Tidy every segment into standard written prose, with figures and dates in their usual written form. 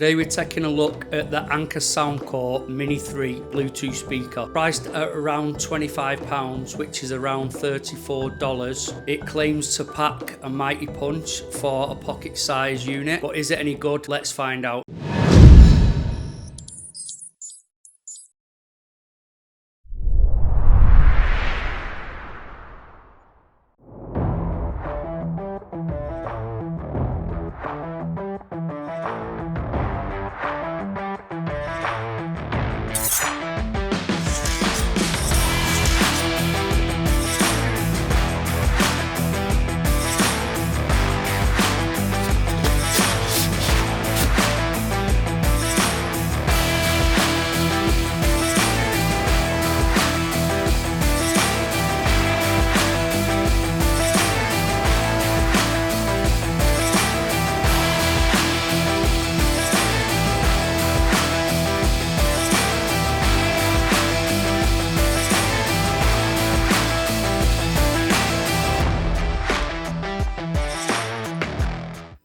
Today we're taking a look at the Anker Soundcore Mini 3 Bluetooth speaker. Priced at around £25, which is around $34. It claims to pack a mighty punch for a pocket size unit, but is it any good? Let's find out.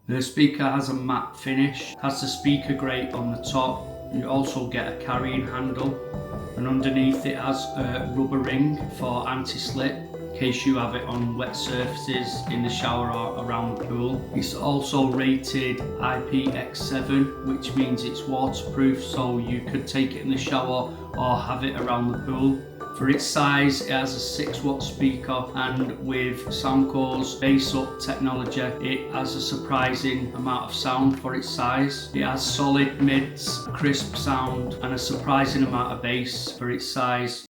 The speaker has a matte finish, has the speaker grate on the top. You also get a carrying handle, and underneath it has a rubber ring for anti-slip in case you have it on wet surfaces in the shower or around the pool. It's also rated IPX7, which means it's waterproof, so you could take it in the shower or have it around the pool. For its size, it has a 6-watt speaker, and with Soundcore's bass up technology, it has a surprising amount of sound for its size. It has solid mids, crisp sound, and a surprising amount of bass for its size.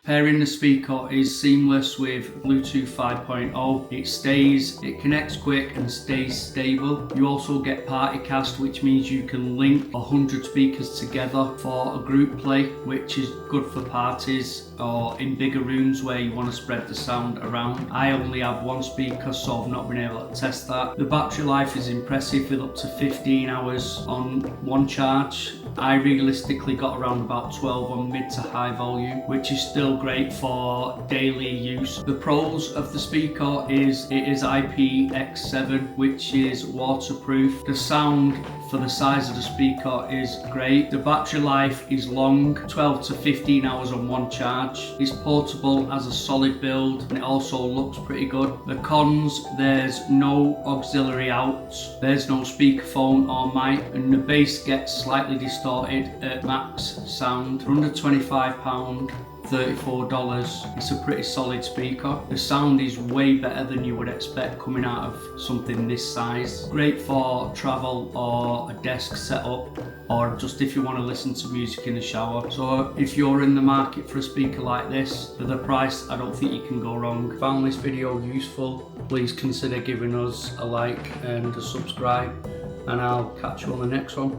Pairing the speaker is seamless with Bluetooth 5.0. It connects quick and stays stable. You also get partycast, which means you can link 100 speakers together for a group play, which is good for parties or in bigger rooms where you want to spread the sound around. I only have one speaker, so I've not been able to test that. The battery life is impressive with up to 15 hours on one charge. I realistically got around about 12 on mid to high volume, which is still great for daily use. The pros of the speaker is it is IPX7, which is waterproof. The sound for the size of the speaker is great. The battery life is long, 12 to 15 hours on one charge. It's portable, has a solid build, and it also looks pretty good. The cons: there's no auxiliary outs, there's no speakerphone or mic, and the bass gets slightly distorted at max sound. For under £25, $34, it's a pretty solid speaker. The sound is way better than you would expect coming out of something this size. Great for travel or a desk setup, or just if you want to listen to music in the shower. So if you're in the market for a speaker like this, for the price, I don't think you can go wrong. Found this video useful, please consider giving us a like and a subscribe, and I'll catch you on the next one.